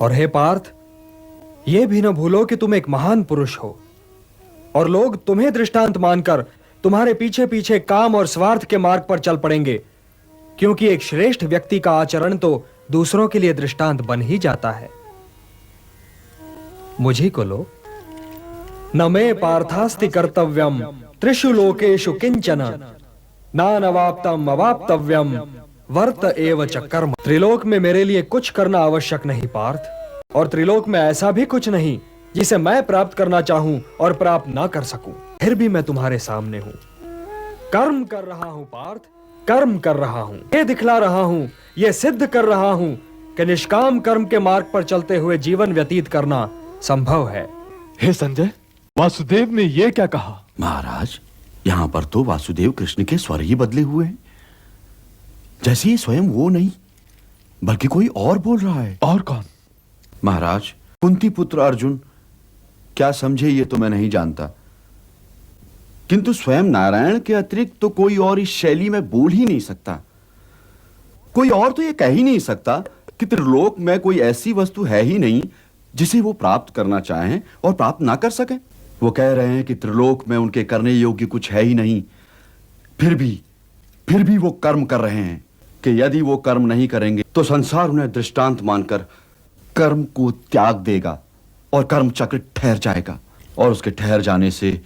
और हे पार्थ, यह भी न भूलो कि तुम एक महान पुरुष हो और लोग तुम्हें दृष्टांत मानकर तुम्हारे पीछे पीछे काम और स्वार्थ के मार्ग पर चल पड़ेंगे, क्योंकि एक श्रेष्ठ व्यक्ति का आचरण तो दूसरों के लिए दृष्टांत बन ही जाता है। मुझी को लो। न मे पार्थास्ति कर्तव्यम त्रिषु लोकेषु किंचन नानवाप्तम अवाप्तव्यम वर्त एव च कर्म। त्रिलोक में मेरे लिए कुछ करना आवश्यक नहीं पार्थ, और त्रिलोक में ऐसा भी कुछ नहीं जिसे मैं प्राप्त करना चाहूं और प्राप्त ना कर सकूं। फिर भी मैं तुम्हारे सामने हूं, कर्म कर रहा हूं पार्थ, कर्म कर रहा हूं। ये दिखला रहा हूं, ये सिद्ध कर रहा हूं कि निष्काम कर्म के मार्ग पर चलते हुए जीवन व्यतीत करना संभव है। हे संजय, वासुदेव ने ये क्या कहा? महाराज, यहाँ पर तो वासुदेव कृष्ण के स्वर ही बदले हुए हैं, जैसे ये स्वयं वो नहीं बल्कि कोई और बोल रहा है। और कौन? महाराज, कुंती पुत्र अर्जुन क्या समझे ये तो मैं नहीं जानता, किंतु स्वयं नारायण के अतिरिक्त तो कोई और इस शैली में बोल ही नहीं सकता। कोई और तो ये कह ही नहीं सकता कि त्रिलोक में कोई ऐसी वस्तु है ही नहीं जिसे वो प्राप्त करना चाहें और प्राप्त ना कर सकें। वो कह रहे हैं कि त्रिलोक में उनके करने योग्य कुछ है ही नहीं, फिर भी वो कर्म कर रहे हैं कि यदि वो कर्म नहीं करेंगे तो संसार उन्हें दृष्टांत मानकर कर्म को त्याग देगा और कर्म चक्र ठहर जाएगा, और उसके ठहर जाने से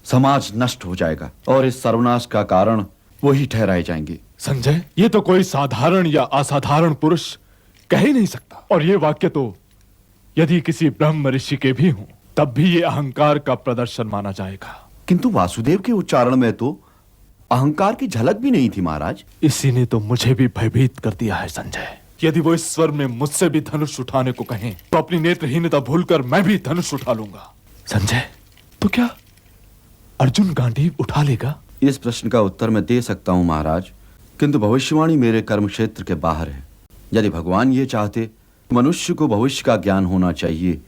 समाज नष्ट हो जाएगा और इस सर्वनाश का कारण वही ठहराए जाएंगे। संजय, ये तो कोई साधारण या असाधारण पुरुष कह ही नहीं सकता, और ये वाक्य तो यदि किसी ब्रह्म ऋषि के भी हों तब भी ये अहंकार का प्रदर्शन माना जाएगा। किंतु वासुदेव के उच्चारण में तो अहंकार की झलक भी नहीं थी महाराज। इसी ने तो मुझे भी भयभीत कर दिया है संजय। यदि वो इस स्वर में मुझसे भी धनुष उठाने को कहें तो अपनी नेत्रहीनता भूलकर मैं भी धनुष उठा लूंगा। संजय, तो क्या अर्जुन गांडीव उठा लेगा? इस प्रश्न का उत्तर मैं दे सकता हूं महाराज, किंतु भविष्यवाणी मेरे कर्म क्षेत्र के बाहर है। यदि भगवान ये चाहते मनुष्य को भविष्य का ज्ञान होना चाहिए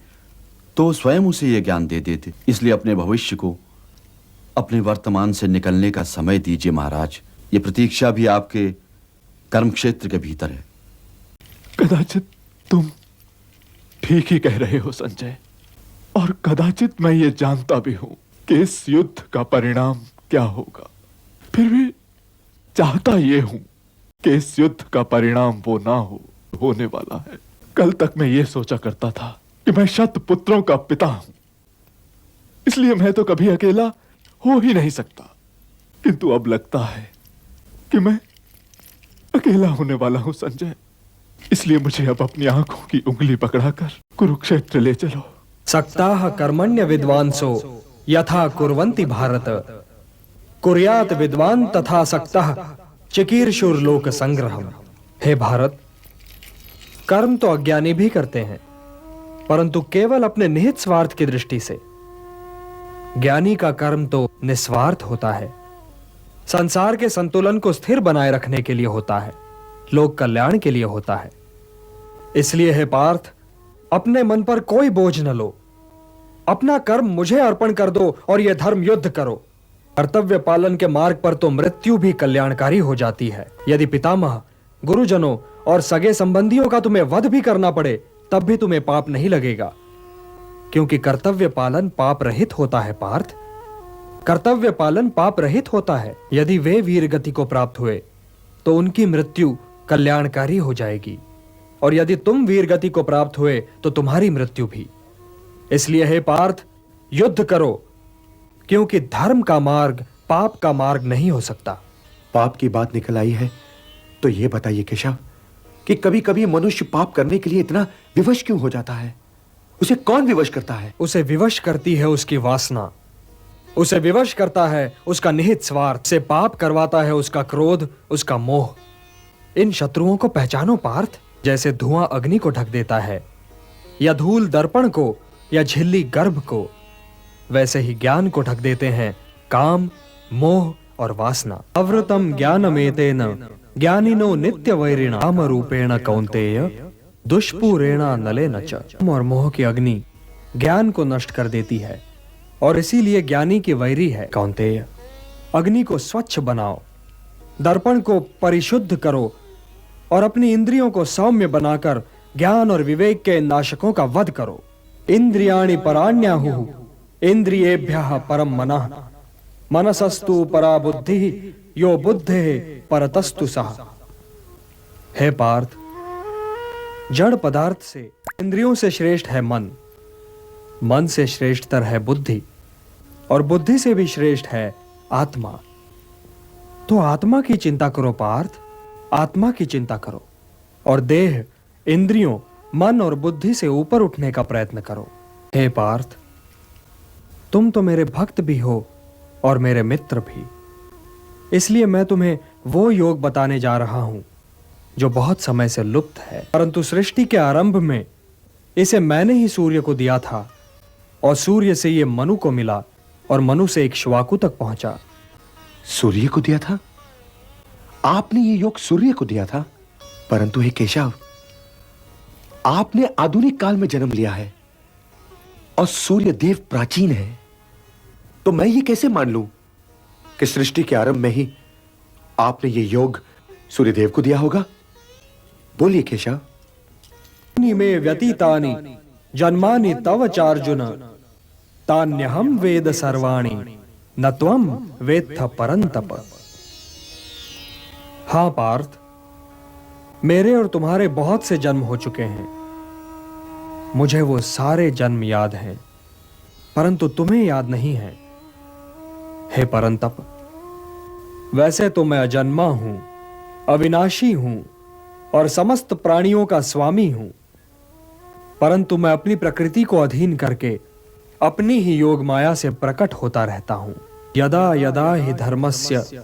तो स्वयं उसे ये ज्ञान दे देते। इसलिए अपने भविष्य को अपने वर्तमान से निकलने का समय दीजिए महाराज। ये प्रतीक्षा भी आपके कर्म क्षेत्र के भीतर है। कदाचित तुम ठीक ही कह रहे हो संजय, और कदाचित मैं ये जानता भी हूं कि इस युद्ध का परिणाम क्या होगा। फिर भी चाहता ये हूं कि इस युद्ध का परिणाम वो ना होने वाला है। कल तक मैं ये सोचा करता था कि मैं शत पुत्रों का पिता हूं, इसलिए मैं तो कभी अकेला हो ही नहीं सकता, किंतु अब लगता है कि मैं अकेला होने वाला हूं संजय। इसलिए मुझे अब अपनी आंखों की उंगली पकड़ाकर कुरुक्षेत्र ले चलो। सक्ताः कर्मण्य विद्वांसो यथा कुर्वन्ति भारत कुर्यात विद्वान तथा सक्तः चिकीर्षुर्लोक संग्रहम्। हे भारत, कर्म तो अज्ञानी भी करते हैं, परंतु केवल अपने निहित स्वार्थ की दृष्टि से। ज्ञानी का कर्म तो निस्वार्थ होता है, संसार के संतुलन को स्थिर बनाए रखने के लिए होता है, लोक कल्याण के लिए होता है। इसलिए हे पार्थ, अपने मन पर कोई बोझ न लो, अपना कर्म मुझे अर्पण कर दो और यह धर्म युद्ध करो। कर्तव्य पालन के मार्ग पर तो मृत्यु भी कल्याणकारी हो जाती है। यदि पितामह, गुरुजनों और सगे संबंधियों का तुम्हें वध भी करना पड़े तब भी तुम्हें पाप नहीं लगेगा, क्योंकि कर्तव्य पालन पाप रहित होता है पार्थ। कर्तव्य पालन पाप रहित होता है। यदि वे वीर गति को प्राप्त हुए तो उनकी मृत्यु कल्याणकारी हो जाएगी, और यदि तुम वीर गति को प्राप्त हुए तो तुम्हारी मृत्यु भी। इसलिए हे पार्थ, युद्ध करो, क्योंकि धर्म का मार्ग पाप का मार्ग नहीं हो सकता। पाप की बात निकल आई है तो यह बताइए केशव कि कभी कभी मनुष्य पाप करने के लिए इतना विवश क्यों हो जाता है? उसे कौन विवश करता है? उसे विवश करती है उसकी वासना, उसे विवश करता है उसका निहित स्वार्थ, से पाप करवाता है उसका क्रोध, उसका मोह। इन शत्रुओं को पहचानो पार्थ। जैसे धुआं अग्नि को ढक देता है, या धूल दर्पण को, या झिल्ली गर्भ को, वैसे ही ज्ञान को ढक देते हैं काम, मोह और वासना। अवृतम ज्ञानमेतेन ज्ञानिनो नित्य वैरिणा काम रूपेण कौन्तेय दुष्पूरेणा नलेन च। और मोह की अग्नि ज्ञान को नष्ट कर देती है, और इसीलिए ज्ञानी की वैरी है कौन्तेय। अग्नि को स्वच्छ बनाओ, दर्पण को परिशुद्ध करो, और अपनी इंद्रियों को सौम्य बनाकर ज्ञान और विवेक के इन नाशकों का वध करो। इंद्रियाणि पराण्याहुः इंद्रियेभ्यः परम मनः मनसस्तु परा बुद्धिः यो बुद्धेः परतस्तु सः। हे पार्थ, जड़ पदार्थ से इंद्रियों से श्रेष्ठ है मन, मन से श्रेष्ठतर है बुद्धि, और बुद्धि से भी श्रेष्ठ है आत्मा। तो आत्मा की चिंता करो पार्थ, आत्मा की चिंता करो, और देह, इंद्रियों, मन और बुद्धि से ऊपर उठने का प्रयत्न करो। हे पार्थ, तुम तो मेरे भक्त भी हो और मेरे मित्र भी, इसलिए मैं तुम्हें वो योग बताने जा रहा हूं जो बहुत समय से लुप्त है, परंतु सृष्टि के आरंभ में इसे मैंने ही सूर्य को दिया था, और सूर्य से ये मनु को मिला, और मनु से इक्ष्वाकु तक पहुंचा। सूर्य को दिया था? आपने ये योग सूर्य को दिया था? परंतु हे केशव, आपने आधुनिक काल में जन्म लिया है और सूर्य देव प्राचीन है, तो मैं ये कैसे मान लूं कि सृष्टि के आरंभ में ही आपने ये योग सूर्यदेव को दिया होगा? बोलिए केशव। में व्यतीतानि जन्मानि तव चार्जुन तान्यहम वेद सर्वाणि न त्वं वेत्थ परंतप। हाँ पार्थ, मेरे और तुम्हारे बहुत से जन्म हो चुके हैं, मुझे वो सारे जन्म याद हैं, परंतु तुम्हें याद नहीं है। हे परंतप, वैसे तो मैं अजन्मा हूं, अविनाशी हूं और समस्त प्राणियों का स्वामी हूं, परंतु मैं अपनी प्रकृति को अधीन करके अपनी ही योग माया से प्रकट होता रहता हूं। यदा यदा हि धर्मस्य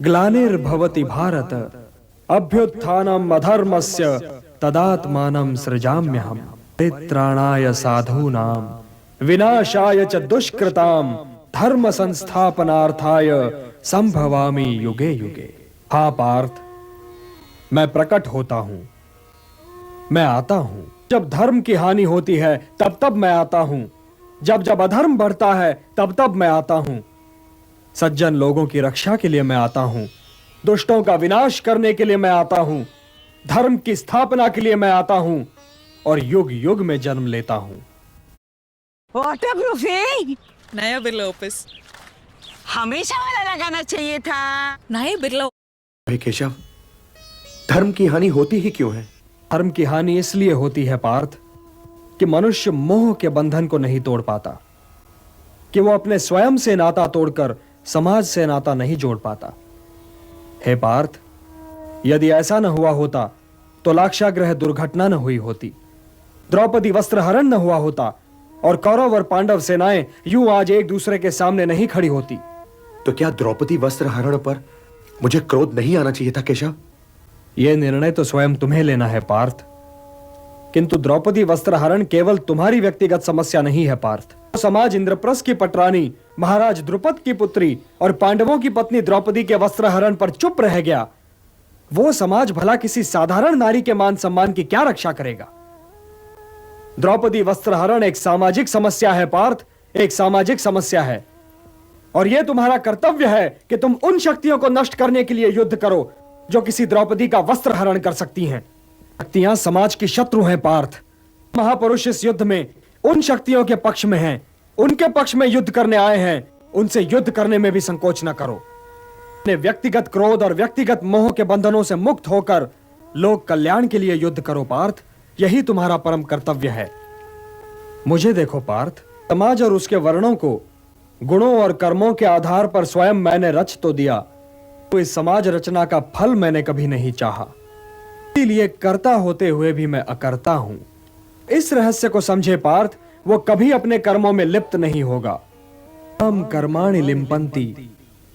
ग्लानिर्भवति भारत अभ्युत्थानम् अधर्मस्य तदात्मानं सृजाम्यहम् परित्राणाय साधूनां विनाशाय च दुष्कृतां धर्म संस्थापनार्थाय संभवामि युगे युगे। हाँ पार्थ, मैं प्रकट होता हूं, मैं आता हूं। जब धर्म की हानि होती है तब तब मैं आता हूं, जब जब अधर्म बढ़ता है तब तब मैं आता हूं। सज्जन लोगों की रक्षा के लिए मैं आता हूं, दुष्टों का विनाश करने के लिए मैं आता हूं, धर्म की स्थापना के लिए मैं आता हूं, और युग युग में जन्म लेता हूं। वाटरप्रूफिंग नया बिरला ऑफिस। हमेशा वाला लगाना चाहिए था। नए बिरला। हे केशव, धर्म की हानि होती ही क्यों है? धर्म की हानि इसलिए होती है पार्थ कि मनुष्य मोह के बंधन को नहीं तोड़ पाता, कि वो अपने स्वयं से नाता तोड़कर समाज से नाता नहीं जोड़ पाता। हे पार्थ, यदि ऐसा न हुआ होता तो लाक्षागृह दुर्घटना न हुई होती, द्रौपदी वस्त्रहरण न हुआ होता, और कौरव और पांडव सेनाएं यूं आज एक दूसरे के सामने नहीं खड़ी होती। तो क्या द्रौपदी वस्त्र हरण पर मुझे क्रोध नहीं आना चाहिए था केशव? यह निर्णय तो स्वयं तुम्हें लेना है पार्थ, किंतु द्रौपदी वस्त्रहरण केवल तुम्हारी व्यक्तिगत समस्या नहीं है पार्थ। समाज इंद्रप्रस्थ की पटरानी महाराज द्रुपद की पुत्री और पांडवों की पत्नी द्रौपदी के वस्त्रहरण पर चुप रह गया, वो समाज भला किसी साधारण नारी के मान सम्मान की क्या रक्षा करेगा? द्रौपदी वस्त्रहरण एक सामाजिक समस्या है पार्थ, एक सामाजिक समस्या है, और यह तुम्हारा कर्तव्य है कि तुम उन शक्तियों को नष्ट करने के लिए युद्ध करो जो किसी द्रौपदी का वस्त्रहरण कर सकती हैं। शक्तियां समाज की शत्रु हैं पार्थ। महापुरुष इस युद्ध में उन शक्तियों के पक्ष में हैं, उनके पक्ष में युद्ध करने आए हैं, उनसे युद्ध करने में भी संकोच न करो। अपने व्यक्तिगत क्रोध और व्यक्तिगत मोह के बंधनों से मुक्त होकर लोक कल्याण के लिए युद्ध करो पार्थ, यही तुम्हारा परम कर्तव्य है। मुझे देखो पार्थ, समाज और उसके वर्णों को गुणों और कर्मों के आधार पर स्वयं मैंने रच तो दिया, तो इस समाज रचना का फल मैंने कभी नहीं चाहा, इसीलिए कर्ता होते हुए भी मैं अकर्ता हूं। इस रहस्य को समझे पार्थ, वो कभी अपने कर्मों में लिप्त नहीं होगा। हम कर्माणि लिम्पन्ति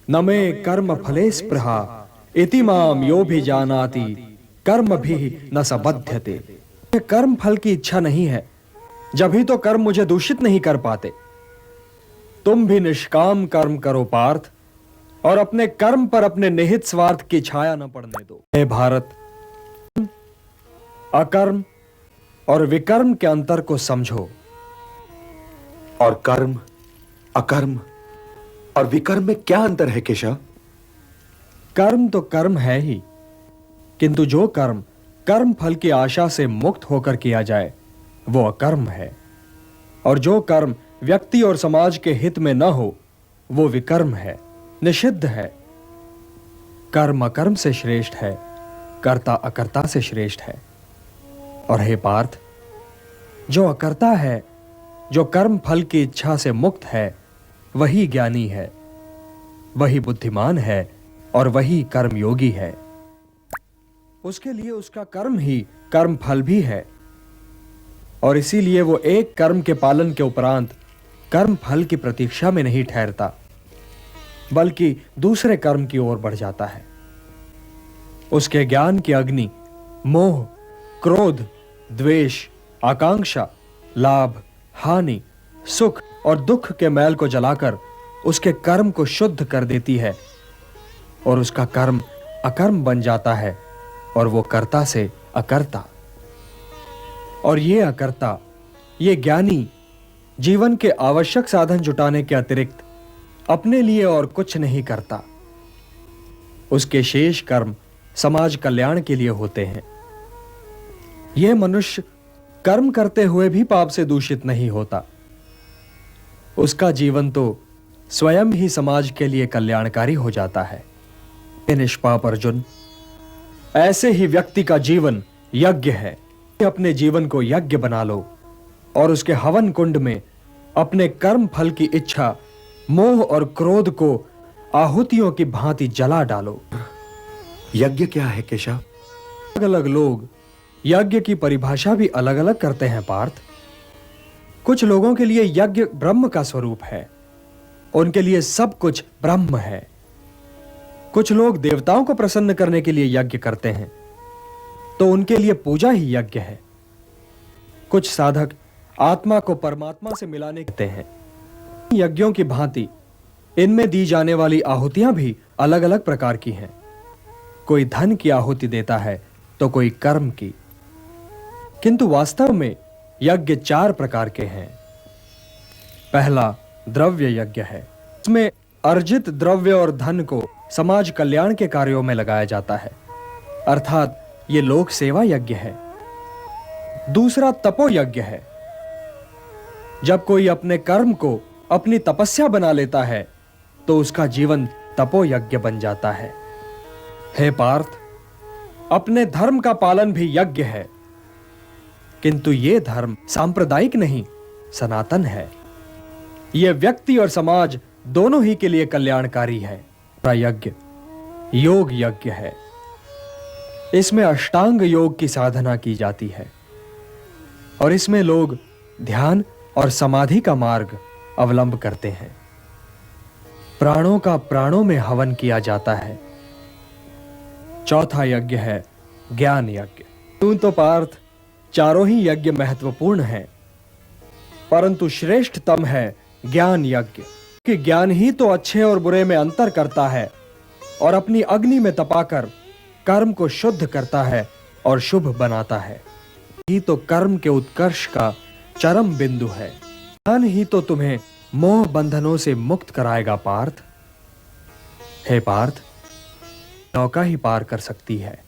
न मे कर्म फले स्पृहा इति माम यो भी जानाति कर्म भी न स बध्यते। कर्म फल की इच्छा नहीं है, जब ही तो कर्म मुझे दूषित नहीं कर पाते। तुम भी निष्काम कर्म करो पार्थ, और अपने कर्म पर अपने निहित स्वार्थ की छाया न पड़ने दो। हे भारत, अकर्म और विकर्म के अंतर को समझो। और कर्म, अकर्म और विकर्म में क्या अंतर है केशव? कर्म तो कर्म है ही, किंतु जो कर्म कर्म फल की आशा से मुक्त होकर किया जाए वो अकर्म है, और जो कर्म व्यक्ति और समाज के हित में न हो वो विकर्म है, निषिद्ध है। कर्म अकर्म से श्रेष्ठ है, कर्ता अकर्ता से श्रेष्ठ है। और हे पार्थ, जो अकर्ता है, जो कर्म फल की इच्छा से मुक्त है, वही ज्ञानी है, वही बुद्धिमान है और वही कर्मयोगी है। उसके लिए उसका कर्म ही कर्म फल भी है, और इसीलिए वो एक कर्म के पालन के उपरांत कर्म फल की प्रतीक्षा में नहीं ठहरता, बल्कि दूसरे कर्म की ओर बढ़ जाता है। उसके ज्ञान की अग्नि मोह, क्रोध, द्वेष, आकांक्षा, लाभ, हानि, सुख और दुख के मैल को जलाकर उसके कर्म को शुद्ध कर देती है, और उसका कर्म अकर्म बन जाता है, और वो कर्ता से अकर्ता। और ये अकर्ता, ये ज्ञानी जीवन के आवश्यक साधन जुटाने के अतिरिक्त अपने लिए और कुछ नहीं करता। उसके शेष कर्म समाज कल्याण के लिए होते हैं। यह मनुष्य कर्म करते हुए भी पाप से दूषित नहीं होता। उसका जीवन तो स्वयं ही समाज के लिए कल्याणकारी हो जाता है। हे निष्पाप अर्जुन, ऐसे ही व्यक्ति का जीवन यज्ञ है। अपने जीवन को यज्ञ बना लो और उसके हवन कुंड में अपने कर्म फल की इच्छा, मोह और क्रोध को आहुतियों की भांति जला डालो। यज्ञ क्या है केशव? अलग अलग लोग यज्ञ की परिभाषा भी अलग अलग करते हैं पार्थ। कुछ लोगों के लिए यज्ञ ब्रह्म का स्वरूप है, उनके लिए सब कुछ ब्रह्म है। कुछ लोग देवताओं को प्रसन्न करने के लिए यज्ञ करते हैं, तो उनके लिए पूजा ही यज्ञ है। कुछ साधक आत्मा को परमात्मा से मिलाने कहते हैं। यज्ञों की भांति इनमें दी जाने वाली आहुतियां भी अलग अलग प्रकार की हैं। कोई धन की आहुति देता है तो कोई कर्म की, किंतु वास्तव में यज्ञ 4 प्रकार के हैं। पहला द्रव्य यज्ञ है। इसमें अर्जित द्रव्य और धन को समाज कल्याण के कार्यों में लगाया जाता है, अर्थात ये लोक सेवा यज्ञ है। दूसरा तपो यज्ञ है। जब कोई अपने कर्म को अपनी तपस्या बना लेता है तो उसका जीवन तपो यज्ञ बन जाता है। हे पार्थ, अपने धर्म का पालन भी यज्ञ है, किंतु यह धर्म सांप्रदायिक नहीं, सनातन है। यह व्यक्ति और समाज दोनों ही के लिए कल्याणकारी है। यज्ञ योग यज्ञ है। इसमें अष्टांग योग की साधना की जाती है, और इसमें लोग ध्यान और समाधि का मार्ग अवलंब करते हैं। प्राणों का प्राणों में हवन किया जाता है। चौथा यज्ञ है ज्ञान यज्ञ। यूं तो पार्थ चारों ही यज्ञ महत्वपूर्ण हैं, परंतु श्रेष्ठतम है ज्ञान यज्ञ, कि ज्ञान ही तो अच्छे और बुरे में अंतर करता है और अपनी अग्नि में तपाकर कर्म को शुद्ध करता है और शुभ बनाता है। ही तो कर्म के उत्कर्ष का चरम बिंदु है। ज्ञान ही तो तुम्हें मोह बंधनों से मुक्त कराएगा पार्थ। हे पार्थ, नौका ही पार कर सकती है।